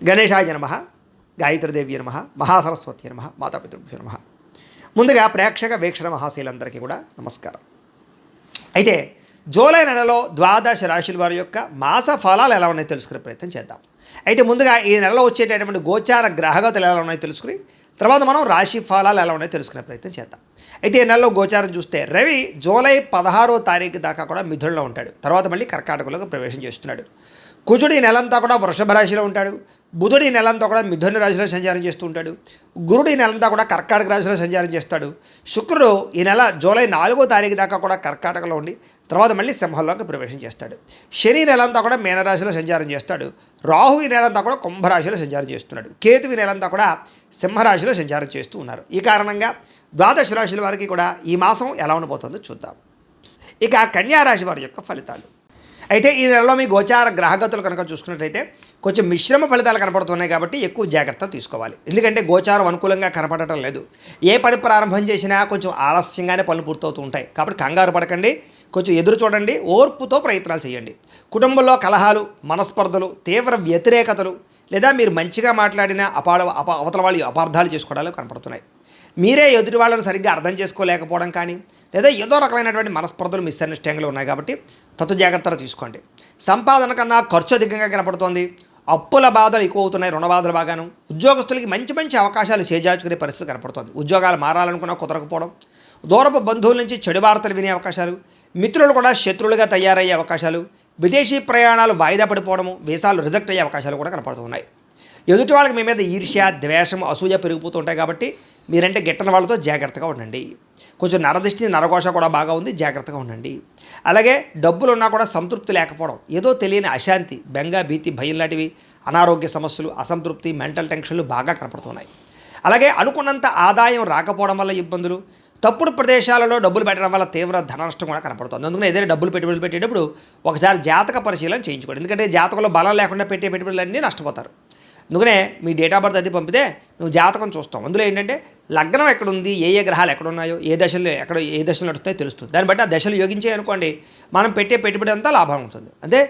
గణేశాయ నమః, గాయత్రీదేవి నమః, మహాసరస్వతి నమః, మాతాపితృభ్యో నమః. ముందుగా ప్రేక్షక వీక్షణ మహాశీలందరికీ కూడా నమస్కారం. అయితే జూలై నెలలో ద్వాదశ రాశుల వారి యొక్క మాస ఫలాలు ఎలా ఉన్నాయో తెలుసుకునే ప్రయత్నం చేద్దాం. అయితే ముందుగా ఈ నెలలో వచ్చేటటువంటి గోచార గ్రహగతులు ఎలా ఉన్నాయో తెలుసుకుని తర్వాత మనం రాశి ఫలాలు ఎలా ఉన్నాయో తెలుసుకునే ప్రయత్నం చేద్దాం. అయితే ఈ నెలలో గోచారం చూస్తే రవి జూలై 16వ తారీఖు దాకా కూడా మిథునంలో ఉంటాడు. తర్వాత మళ్ళీ కర్కాటకంలోకి ప్రవేశం చేస్తున్నాడు. కుజుడు ఈ నెలంతా కూడా వృషభ రాశిలో ఉంటాడు. బుధుడు ఈ నెలంతా కూడా మిథున రాశిలో సంచారం చేస్తూ ఉంటాడు. గురుడు ఈ నెలంతా కూడా కర్కాటక రాశిలో సంచారం చేస్తాడు. శుక్రుడు ఈ నెల జూలై 4వ తారీఖు దాకా కూడా కర్కాటకలో ఉండి తర్వాత మళ్ళీ సింహంలోకి ప్రవేశం చేస్తాడు. శని నెలంతా కూడా మీనరాశిలో సంచారం చేస్తాడు. రాహు ఈ నెలంతా కూడా కుంభరాశిలో సంచారం చేస్తున్నాడు. కేతు ఈ నెలంతా కూడా సింహరాశిలో సంచారం చేస్తూ ఉన్నారు. ఈ కారణంగా ద్వాదశ రాశుల వారికి కూడా ఈ మాసం ఎలా ఉండబోతుందో చూద్దాం. ఇక కన్యారాశి వారి యొక్క ఫలితాలు. అయితే ఈ నెలలో మీ గోచార గ్రహగతులు కనుక చూసుకున్నట్లయితే కొంచెం మిశ్రమ ఫలితాలు కనపడుతున్నాయి కాబట్టి ఎక్కువ జాగ్రత్తలు తీసుకోవాలి. ఎందుకంటే గోచారం అనుకూలంగా కనపడటం లేదు. ఏ పని ప్రారంభం చేసినా కొంచెం ఆలస్యంగానే పనులు పూర్తవుతూ ఉంటాయి. కాబట్టి కంగారు పడకండి, కొంచెం ఎదురు చూడండి, ఓర్పుతో ప్రయత్నాలు చేయండి. కుటుంబంలో కలహాలు, మనస్పర్ధలు, తీవ్ర వ్యతిరేకతలు లేదా మీరు మంచిగా మాట్లాడిన అవతల వాళ్ళు అపార్థాలు చేసుకోవడాలు కనపడుతున్నాయి. మీరే ఎదుటి వాళ్ళని సరిగ్గా అర్థం చేసుకోలేకపోవడం కానీ లేదా ఏదో రకమైనటువంటి మనస్పర్ధలు మిస్అండర్స్టాండింగ్లు ఉన్నాయి కాబట్టి జాగ్రత్తలు తీసుకోండి. సంపాదన కన్నా ఖర్చు అధికంగా కనపడుతోంది. అప్పుల బాధలు ఎక్కువ అవుతున్నాయి, రుణ బాధలు బాగాను. ఉద్యోగస్తులకి మంచి మంచి అవకాశాలు చేజార్చుకునే పరిస్థితి కనపడుతోంది. ఉద్యోగాలు మారాలనుకున్నా కుదరకపోవడం, దూరపు బంధువుల నుంచి చెడు వార్తలు వినే అవకాశాలు, మిత్రులు కూడా శత్రువులుగా తయారయ్యే అవకాశాలు, విదేశీ ప్రయాణాలు వాయిదా పడిపోవడము, వీసాలు రిజెక్ట్ అయ్యే అవకాశాలు కూడా కనపడుతున్నాయి. ఎదుటి వాళ్ళకి మీ మీద ఈర్ష్య, ద్వేషం, అసూయ పెరిగిపోతూ ఉంటాయి కాబట్టి మీరంటే గిట్టని వాళ్ళతో జాగ్రత్తగా ఉండండి. కొంచెం నరదిష్టి, నరఘోష కూడా బాగా ఉంది, జాగ్రత్తగా ఉండండి. అలాగే డబ్బులు ఉన్నా కూడా సంతృప్తి లేకపోవడం, ఏదో తెలియని అశాంతి, బెంగ, భీతి, భయం లాంటివి, అనారోగ్య సమస్యలు, అసంతృప్తి, మెంటల్ టెన్షన్లు బాగా కనపడుతున్నాయి. అలాగే అనుకున్నంత ఆదాయం రాకపోవడం వల్ల ఇబ్బందులు, తప్పుడు ప్రదేశాలలో డబ్బులు పెట్టడం వల్ల తీవ్ర ధన నష్టం కూడా కనపడుతుంది. అందుకని ఏదైనా డబ్బులు పెట్టుబడులు పెట్టేటప్పుడు ఒకసారి జాతక పరిశీలన చేయించుకోండి. ఎందుకంటే జాతకంలో బలం లేకుండా పెట్టే పెట్టుబడులన్నీ నష్టపోతారు. అందుకనే మీ డేట్ ఆఫ్ బర్త్ అది పంపితే మేము జాతకం చూస్తాం. అందులో ఏంటంటే లగ్నం ఎక్కడుంది, ఏ ఏ గ్రహాలు ఎక్కడున్నాయో, ఏ దశలు నడుస్తాయో తెలుస్తుంది. దాన్ని బట్టి ఆ దశలు యోగించే అనుకోండి మనం పెట్టే పెట్టుబడి అంతా లాభం ఉంటుంది. అదే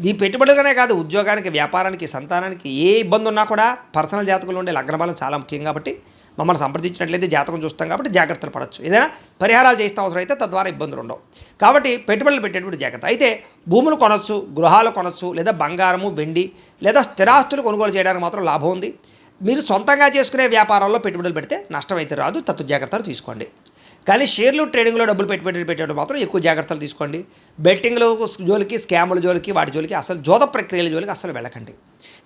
ఈ పెట్టుబడులనే కాదు, ఉద్యోగానికి, వ్యాపారానికి, సంతానానికి ఏ ఇబ్బంది ఉన్నా కూడా పర్సనల్ జాతకంలో ఉండే లగ్న బలం చాలా ముఖ్యం. కాబట్టి మమ్మల్ని సంప్రదించినట్లయితే జాతకం చూస్తాం కాబట్టి జాగ్రత్తలు పడవచ్చు. ఏదైనా పరిహారాలు చేస్తే అవసరం అయితే తద్వారా ఇబ్బందులు ఉండవు. కాబట్టి పెట్టుబడులు పెట్టేటువంటి జాగ్రత్త. అయితే భూములు కొనవచ్చు, గృహాలు కొనవచ్చు, లేదా బంగారము, వెండి లేదా స్థిరాస్తులు కొనుగోలు చేయడానికి మాత్రం లాభం ఉంది. మీరు సొంతంగా చేసుకునే వ్యాపారాల్లో పెట్టుబడులు పెడితే నష్టం అయితే రాదు, జాగ్రత్తలు తీసుకోండి. కానీ షేర్లు, ట్రేడింగ్లో డబ్బులు పెట్టేటప్పుడు మాత్రం ఎక్కువ జాగ్రత్తలు తీసుకోండి. బెట్టింగ్ల జోలికి, స్కాముల జోలికి, వాటి జోలికి అసలు జోద ప్రక్రియల జోలికి అసలు వెళ్ళకండి.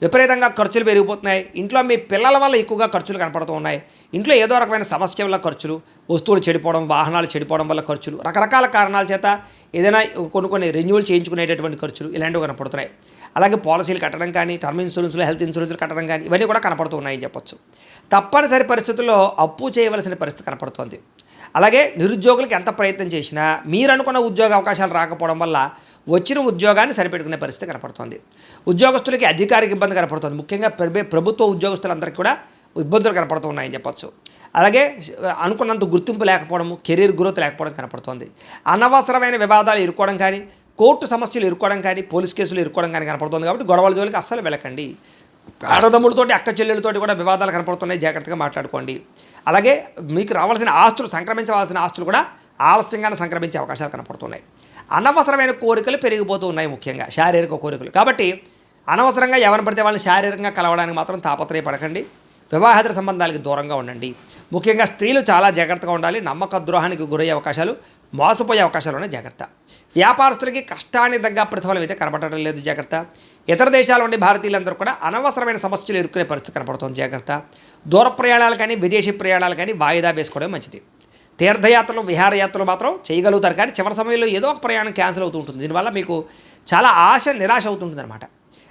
విపరీతంగా ఖర్చులు పెరిగిపోతున్నాయి. ఇంట్లో మీ పిల్లల వల్ల ఎక్కువగా ఖర్చులు కనపడుతూ ఉన్నాయి. ఇంట్లో ఏదో రకమైన సమస్య వల్ల ఖర్చులు, వస్తువులు చెడిపోవడం, వాహనాలు చెడిపోవడం వల్ల ఖర్చులు, రకరకాల కారణాల చేత ఏదైనా కొన్ని రెన్యూవల్ చేయించుకునేటటువంటి ఖర్చులు ఇలాంటివి కనపడుతున్నాయి. అలాగే పాలసీలు కట్టడం కానీ, టర్మ్ ఇన్సూరెన్స్లు, హెల్త్ ఇన్సూరెన్స్లు కట్టడం కానీ ఇవన్నీ కూడా కనపడుతూ ఉన్నాయని చెప్పొచ్చు. తప్పనిసరి పరిస్థితుల్లో అప్పు చేయవలసిన పరిస్థితి కనపడుతోంది. అలాగే నిరుద్యోగులకు ఎంత ప్రయత్నం చేసినా మీరు అనుకున్న ఉద్యోగ అవకాశాలు రాకపోవడం వల్ల వచ్చిన ఉద్యోగాన్ని సరిపెట్టుకునే పరిస్థితి కనపడుతోంది. ఉద్యోగస్తులకి అధికారిక ఇబ్బంది కనపడుతుంది. ముఖ్యంగా ప్రభుత్వ ఉద్యోగస్తులందరికీ కూడా ఇబ్బందులు కనపడుతూ ఉన్నాయని చెప్పొచ్చు. అలాగే అనుకున్నంత గుర్తింపు లేకపోవడము, కెరీర్ గ్రోత్ లేకపోవడం కనపడుతోంది. అనవసరమైన వివాదాలు ఇరుక్కోవడం కానీ, కోర్టు సమస్యలు ఇరుక్కోవడం కానీ, పోలీస్ కేసులు ఇరుక్కోవడం కానీ కనపడుతుంది. కాబట్టి గొడవల జోలికి అస్సలు వెళ్ళకండి. అన్నదమ్ములతోటి, అక్క చెల్లెలతోటి కూడా వివాదాలు కనపడుతున్నాయి, జాగ్రత్తగా మాట్లాడుకోండి. అలాగే మీకు రావాల్సిన ఆస్తులు, సంక్రమించవలసిన ఆస్తులు కూడా ఆలస్యంగానే సంక్రమించే అవకాశాలు కనపడుతున్నాయి. అనవసరమైన కోరికలు పెరిగిపోతూ ఉన్నాయి, ముఖ్యంగా శారీరక కోరికలు. కాబట్టి అనవసరంగా ఎవరిని పడితే వాళ్ళని శారీరకంగా కలవడానికి మాత్రం తాపత్రయపడకండి. వివాహేతర సంబంధాలకు దూరంగా ఉండండి. ముఖ్యంగా స్త్రీలు చాలా జాగ్రత్తగా ఉండాలి. నమ్మక ద్రోహానికి గురయ్యే అవకాశాలు, మోసపోయే అవకాశాలు ఉన్నాయి, జాగ్రత్త. వ్యాపారస్తులకి కష్టానికి తగ్గ ప్రతిఫలం అయితే కనపడటం లేదు, జాగ్రత్త. ఇతర దేశాల నుండి భారతీయులందరూ కూడా అనవసరమైన సమస్యలు ఎదుర్కొనే పరిస్థితి కనపడుతుంది, జాగ్రత్త. దూర ప్రయాణాలు కానీ, విదేశీ ప్రయాణాలు కానీ వాయిదా వేసుకోవడం మంచిది. తీర్థయాత్రలు, విహారయాత్రలు మాత్రం చేయగలుగుతారు, కానీ చివరి సమయంలో ఏదో ఒక ప్రయాణం క్యాన్సిల్ అవుతూ ఉంటుంది. దీనివల్ల మీకు చాలా నిరాశ అవుతుంటుంది అనమాట.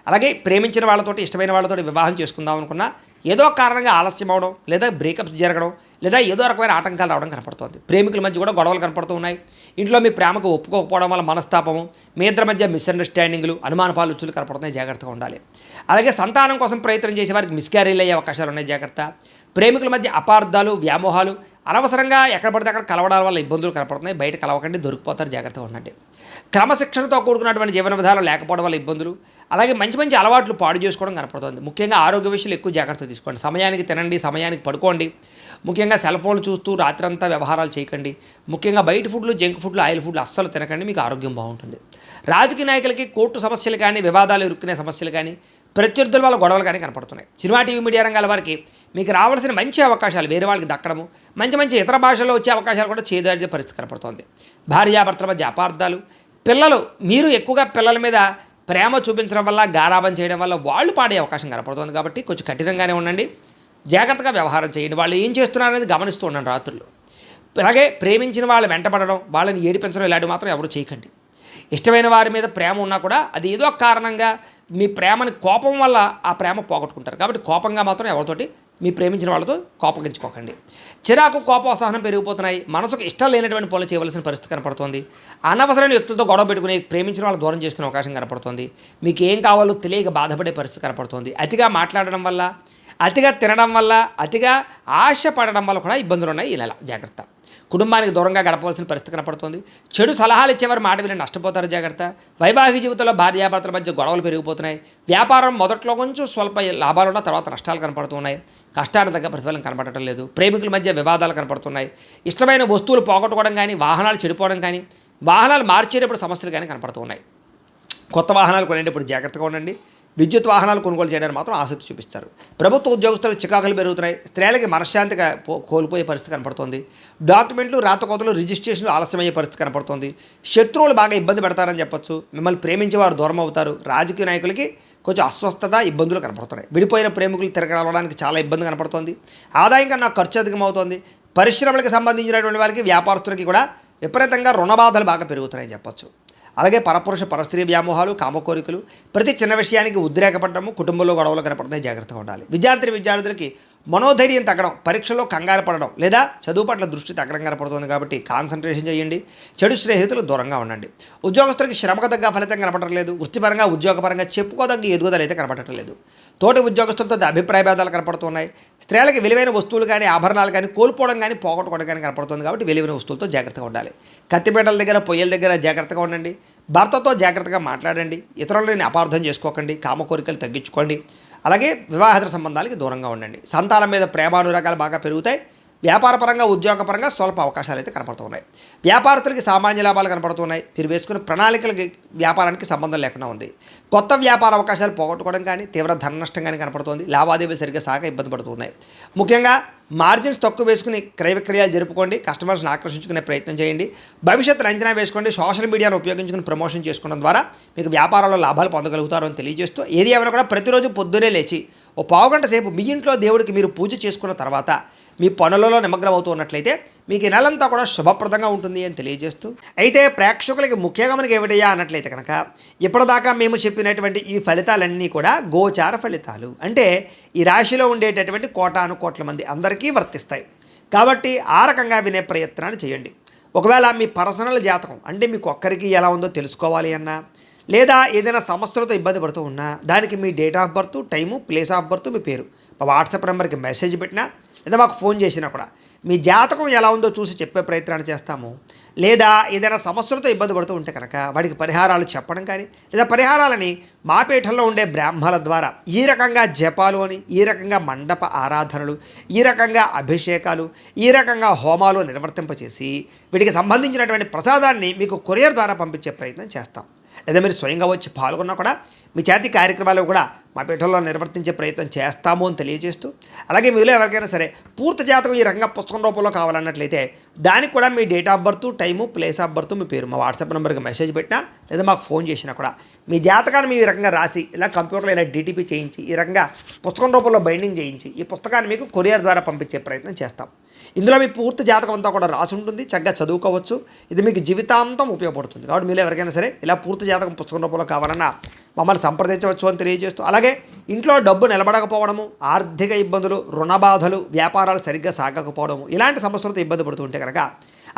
అలాగే ప్రేమించిన వాళ్ళతోటి, ఇష్టమైన వాళ్ళతోటి వివాహం చేసుకుందాం అనుకున్నా ఏదో ఒక కారణంగా ఆలస్యం అవడం, లేదా బ్రేకప్స్ జరగడం, లేదా ఏదో రకమైన ఆటంకాలు రావడం కనపడుతుంది. ప్రేమికుల మధ్య కూడా గొడవలు కనపడుతూ ఉన్నాయి. ఇంట్లో మీ ప్రేమకు ఒప్పుకోకపోవడం వల్ల మనస్తాపము, మీ ఇద్దరి మధ్య మిస్అండర్స్టాండింగ్లు, అనుమానపాలుచులు కనపడుతున్నాయి, జాగ్రత్తగా ఉండాలి. అలాగే సంతానం కోసం ప్రయత్నం చేసే వారికి మిస్క్యారీలు అయ్యే అవకాశాలు ఉన్నాయి, జాగ్రత్త. ప్రేమికుల మధ్య అపార్థాలు, వ్యామోహాలు, అనవసరంగా ఎక్కడ పడితే అక్కడ కలవడాల వల్ల ఇబ్బందులు కనపడుతున్నాయి. బయట కలవకండి, దొరికిపోతారు, జాగ్రత్తగా ఉండండి. క్రమశిక్షణతో కూడుకున్నటువంటి జీవన విధానం లేకపోవడం వల్ల ఇబ్బందులు, అలాగే మంచి మంచి అలవాట్లు పాడు చేసుకోవడం కనపడుతుంది. ముఖ్యంగా ఆరోగ్య విషయాలు ఎక్కువ జాగ్రత్త తీసుకోండి. సమయానికి తినండి, సమయానికి పడుకోండి. ముఖ్యంగా సెల్ ఫోన్లు చూస్తూ రాత్రంతా వ్యవహారాలు చేయకండి. ముఖ్యంగా బయట ఫుడ్లు, జంక్ ఫుడ్లు, ఆయిల్ ఫుడ్లు అస్సలు తినకండి, మీకు ఆరోగ్యం బాగుంటుంది. రాజకీయ నాయకులకి కోర్టు సమస్యలు కానీ, వివాదాలు ఇరుక్కునే సమస్యలు కానీ, ప్రత్యర్థుల వల్ల గొడవలు కానీ కనపడుతున్నాయి. సినిమా, టీవీ, మీడియా రంగాల వారికి మీకు రావాల్సిన మంచి అవకాశాలు వేరే వాళ్ళకి దక్కడము, మంచి మంచి ఇతర భాషల్లో వచ్చే అవకాశాలు కూడా చేదార్చే పరిస్థితి కనపడుతోంది. భార్యాభర్తల మధ్య అపార్థాలు, పిల్లలు మీరు ఎక్కువగా పిల్లల మీద ప్రేమ చూపించడం వల్ల, గారాబం చేయడం వల్ల వాళ్ళు పాడే అవకాశం కనపడుతుంది. కాబట్టి కొంచెం కఠినంగానే ఉండండి, జాగ్రత్తగా వ్యవహారం చేయండి. వాళ్ళు ఏం చేస్తున్నారనేది గమనిస్తూ ఉండండి రాత్రుల్లో. అలాగే ప్రేమించిన వాళ్ళు వెంటపడడం, వాళ్ళని ఏడిపించడం ఇలాంటివి మాత్రం ఎవరు చేయకండి. ఇష్టమైన వారి మీద ప్రేమ ఉన్నా కూడా అది ఏదో కారణంగా మీ ప్రేమని కోపం వల్ల ఆ ప్రేమ పోగొట్టుకుంటారు. కాబట్టి కోపంగా మాత్రం ఎవరితోటి మీ ప్రేమించిన వాళ్ళతో కోపగించుకోకండి. చిరాకు, కోపం, అసహనం పెరిగిపోతున్నాయి. మనసుకు ఇష్టం లేనటువంటి పనులు చేయవలసిన పరిస్థితి కనపడుతుంది. అనవసరమైన వ్యక్తులతో గొడవ పెట్టుకుని ప్రేమించిన వాళ్ళు దూరం చేసుకునే అవకాశం కనపడుతుంది. మీకు ఏం కావాలో తెలియక బాధపడే పరిస్థితి కనపడుతుంది. అతిగా మాట్లాడడం వల్ల, అతిగా తినడం వల్ల, అతిగా ఆశ పడడం వల్ల కూడా ఇబ్బందులు ఉన్నాయి. ఇలా జాగ్రత్త. కుటుంబానికి దూరంగా గడపవలసిన పరిస్థితి కనపడుతుంది. చెడు సలహాలు ఇచ్చేవారు మాట విని నష్టపోతారు, జాగ్రత్త. వైవాహిక జీవితంలో భార్యాభర్తల మధ్య గొడవలు పెరిగిపోతున్నాయి. వ్యాపారం మొదట్లో కొంచెం స్వల్ప లాభాలు ఉన్న తర్వాత నష్టాలు కనపడుతున్నాయి. కష్టానికి తగ్గ ప్రతిఫలం కనపడటం లేదు. ప్రేమికుల మధ్య వివాదాలు కనపడుతున్నాయి. ఇష్టమైన వస్తువులు పోగొట్టుకోవడం కానీ, వాహనాలు చెడిపోవడం కానీ, వాహనాలు మార్చేటప్పుడు సమస్యలు కానీ కనపడుతున్నాయి. కొత్త వాహనాలు కొనేటప్పుడు జాగ్రత్తగా ఉండండి. విద్యుత్ వాహనాలు కొనుగోలు చేయడానికి మాత్రం ఆసక్తి చూపిస్తారు. ప్రభుత్వ ఉద్యోగస్తులకు చికాకులు పెరుగుతున్నాయి. స్త్రీలకి మనశ్శాంతిగా కోల్పోయే పరిస్థితి కనపడుతుంది. డాక్యుమెంట్లు, రాతకోతలు, రిజిస్ట్రేషన్లు ఆలస్యమయ్యే పరిస్థితి కనపడుతుంది. శత్రువులు బాగా ఇబ్బంది పెడతారని చెప్పొచ్చు. మిమ్మల్ని ప్రేమించే వారు దూరం అవుతారు. రాజకీయ నాయకులకి కొంచెం అస్వస్థత, ఇబ్బందులు కనపడుతున్నాయి. విడిపోయిన ప్రేమికులు తిరగడానికి చాలా ఇబ్బంది కనపడుతుంది. ఆదాయం కన్నా ఖర్చు అధికమవుతోంది. పరిశ్రమలకు సంబంధించినటువంటి వాళ్ళకి, వ్యాపారస్తులకి కూడా విపరీతంగా రుణబాధలు బాగా పెరుగుతున్నాయని చెప్పొచ్చు. అలాగే పరపురుష పరస్త్రీ వ్యామోహాలు, కామకోరికలు, ప్రతి చిన్న విషయానికి ఉద్రేకపడము, కుటుంబంలో గొడవలు కనపడుతున్నాయి, జాగ్రత్తగా ఉండాలి. విద్యార్థులకి మనోధైర్యం తగ్గడం, పరీక్షలో కంగారు పడడం లేదా చదువు పట్ల దృష్టి తగ్గడం కనపడుతుంది. కాబట్టి కాన్సన్ట్రేషన్ చేయండి. చెడు స్నేహితులు దూరంగా ఉండండి. ఉద్యోగస్తులకి శ్రమకు తగ్గ ఫలితం కనపడటం లేదు. వృత్తిపరంగా, ఉద్యోగపరంగా చెప్పుకోదగ్గ ఎదుగుదల అయితే కనపడటం లేదు. తోటి ఉద్యోగస్తులతో అభిప్రాయ భేదాలు కనపడుతున్నాయి. స్త్రీలకి విలువైన వస్తువులు కానీ, ఆభరణాలు కానీ కోల్పోవడం కానీ, పోగొట్టుకోవడం కానీ కనపడుతుంది. కాబట్టి విలువైన వస్తువులతో జాగ్రత్తగా ఉండాలి. కత్తిపేటల దగ్గర, పొయ్యల దగ్గర జాగ్రత్తగా ఉండండి. భర్తతో జాగ్రత్తగా మాట్లాడండి. ఇతరులని అపార్థం చేసుకోకండి. కామకోరికలు తగ్గించుకోండి. అలాగే వివాహేతర సంబంధాలకి దూరంగా ఉండండి. సంతానం మీద ప్రేమానురాగాలు బాగా పెరుగుతాయి. వ్యాపారపరంగా, ఉద్యోగపరంగా స్వల్ప అవకాశాలు అయితే కనపడుతున్నాయి. వ్యాపారస్తులకి సామాన్య లాభాలు కనపడుతున్నాయి. మీరు వేసుకున్న ప్రణాళికలకి వ్యాపారానికి సంబంధం లేకుండా ఉంది. కొత్త వ్యాపార అవకాశాలు పోగొట్టుకోవడం కానీ, తీవ్ర ధన నష్టం కానీ కనపడుతుంది. లావాదేవీలు సరిగ్గా సాగ ఇబ్బంది పడుతున్నాయి. ముఖ్యంగా మార్జిన్స్ తక్కువ వేసుకుని క్రయ విక్రయాలు జరుపుకోండి. కస్టమర్స్ని ఆకర్షించుకునే ప్రయత్నం చేయండి. భవిష్యత్తును అంచనా వేసుకోండి. సోషల్ మీడియాను ఉపయోగించుకుని ప్రమోషన్ చేసుకోవడం ద్వారా మీకు వ్యాపారంలో లాభాలు పొందగలుగుతారు అని తెలియజేస్తూ, ఏది ఏమైనా కూడా ప్రతిరోజు పొద్దునే లేచి ఓ పావుగంట సేపు మీ ఇంట్లో దేవుడికి మీరు పూజ చేసుకున్న తర్వాత మీ పనులలో నిమగ్నం అవుతూ ఉన్నట్లయితే మీకు ఈ నెలంతా కూడా శుభప్రదంగా ఉంటుంది అని తెలియజేస్తూ, అయితే ప్రేక్షకులకి ముఖ్యంగా మనకి ఏమిటయ్యా అన్నట్లయితే కనుక, ఇప్పటిదాకా మేము చెప్పినటువంటి ఈ ఫలితాలన్నీ కూడా గోచార ఫలితాలు. అంటే ఈ రాశిలో ఉండేటటువంటి కోటాను కోట్ల మంది అందరికీ వర్తిస్తాయి. కాబట్టి ఆ రకంగా వినే ప్రయత్నాన్ని చేయండి. ఒకవేళ మీ పర్సనల్ జాతకం అంటే మీకు ఒక్కరికి ఎలా ఉందో తెలుసుకోవాలి అన్నా, లేదా ఏదైనా సమస్యలతో ఇబ్బంది పడుతూ ఉన్నా, దానికి మీ date of birth, time, place of birth, మీ పేరు మా వాట్సాప్ నెంబర్కి మెసేజ్ పెట్టినా లేదా మాకు ఫోన్ చేసినా కూడా మీ జాతకం ఎలా ఉందో చూసి చెప్పే ప్రయత్నాన్ని చేస్తాము. లేదా ఏదైనా సమస్యలతో ఇబ్బంది పడుతూ ఉంటే కనుక వాడికి పరిహారాలు చెప్పడం కానీ, లేదా పరిహారాలని మా పీఠంలో ఉండే బ్రాహ్మణుల ద్వారా ఈ రకంగా జపాలు అని, ఈ రకంగా మండప ఆరాధనలు, ఈ రకంగా అభిషేకాలు, ఈ రకంగా హోమాలు నిర్వర్తింపచేసి వీటికి సంబంధించినటువంటి ప్రసాదాన్ని మీకు కొరియర్ ద్వారా పంపించే ప్రయత్నం చేస్తాం. లేదా మీరు స్వయంగా వచ్చి పాల్గొన్నా కూడా మీ చేతి కార్యక్రమాలు కూడా మా పీఠంలో నిర్వర్తించే ప్రయత్నం చేస్తాము అని తెలియజేస్తూ, అలాగే మీలో ఎవరికైనా సరే పూర్తి జాతకం ఈ రకంగా పుస్తకం రూపంలో కావాలన్నట్లయితే దానికి కూడా మీ date of birth, time, place of birth, మీ పేరు మా వాట్సాప్ నెంబర్కి మెసేజ్ పెట్టినా లేదా మాకు ఫోన్ చేసినా కూడా మీ జాతకాన్ని మీ ఈ రకంగా రాసి ఇలా కంప్యూటర్లో ఇలా డీటీపీ చేయించి ఈ రకంగా పుస్తకం రూపంలో బైండింగ్ చేయించి ఈ పుస్తకాన్ని మీకు కొరియర్ ద్వారా పంపించే ప్రయత్నం చేస్తాం. ఇందులో మీ పూర్తి జాతకం అంతా కూడా రాసి ఉంటుంది. చక్కగా చదువుకోవచ్చు. ఇది మీకు జీవితాంతం ఉపయోగపడుతుంది. కాబట్టి మీరు ఎవరికైనా సరే ఇలా పూర్తి జాతకం పుస్తకం రూపంలో కావాలన్నా మమ్మల్ని సంప్రదించవచ్చు అని తెలియజేస్తూ, అలాగే ఇంట్లో డబ్బు నిలబడకపోవడము, ఆర్థిక ఇబ్బందులు, రుణ బాధలు, వ్యాపారాలు సరిగ్గా సాగకపోవడము, ఇలాంటి సమస్యలతో ఇబ్బంది పడుతూ ఉంటే కనుక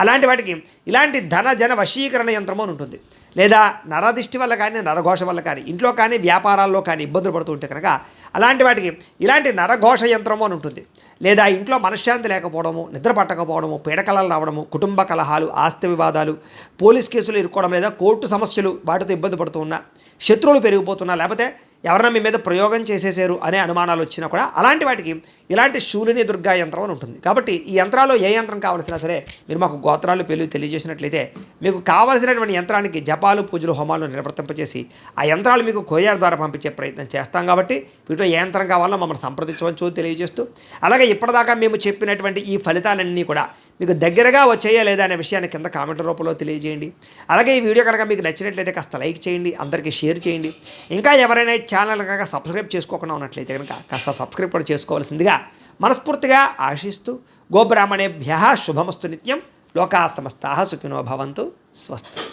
అలాంటి వాటికి ఇలాంటి ధన జన వశీకరణ యంత్రము అని ఉంటుంది. లేదా నరదిష్టి వల్ల కానీ, నరఘోష వల్ల కానీ, ఇంట్లో కానీ వ్యాపారాల్లో కానీ ఇబ్బందులు పడుతూ ఉంటే కనుక అలాంటి వాటికి ఇలాంటి నరఘోష యంత్రము అని ఉంటుంది. లేదా ఇంట్లో మనశ్శాంతి లేకపోవడము, నిద్ర పట్టకపోవడము, పీడకలలు రావడము, కుటుంబ కలహాలు, ఆస్తి వివాదాలు, పోలీస్ కేసులు ఇరుక్కోవడం, లేదా కోర్టు సమస్యలు వాటితో ఇబ్బంది పడుతూ ఉన్నా, శత్రువులు పెరిగిపోతున్నా, లేకపోతే ఎవరైనా మీ మీద ప్రయోగం చేసేసారు అనే అనుమానాలు వచ్చినా కూడా అలాంటి వాటికి ఇలాంటి శూలిని దుర్గా యంత్రం అని ఉంటుంది. కాబట్టి ఈ యంత్రాల్లో ఏ యంత్రం కావాల్సినా సరే మీరు మాకు గోత్రాలు పేర్లు తెలియజేసినట్లయితే మీకు కావలసినటువంటి యంత్రానికి జపాలు, పూజలు, హోమాలు నిర్వర్తింపజేసి ఆ యంత్రాలు మీకు కొరియర్ ద్వారా పంపించే ప్రయత్నం చేస్తాం. కాబట్టి వీటిలో ఏ యంత్రం కావాలో మమ్మల్ని సంప్రదించవచ్చు తెలియజేస్తూ, అలాగే ఇప్పటిదాకా మేము చెప్పినటువంటి ఈ ఫలితాలన్నీ కూడా మీకు దగ్గరగా వచ్చేయా లేదా అనే విషయాన్ని కింద కామెంట్ రూపంలో తెలియజేయండి. అలాగే ఈ వీడియో కనుక మీకు నచ్చినట్లయితే కాస్త లైక్ చేయండి, అందరికీ షేర్ చేయండి. ఇంకా ఎవరైనా ఛానల్ కనుక సబ్స్క్రైబ్ చేసుకోకుండా ఉన్నట్లయితే కనుక కాస్త సబ్స్క్రైబ్ కూడా చేసుకోవాల్సిందిగా మనస్ఫూర్తిగా ఆశిస్తూ, గోబ్రాహ్మణేభ్యః శుభమస్తు నిత్యం, లోకా సమస్తాః సుఖినో భవంతు, స్వస్తి.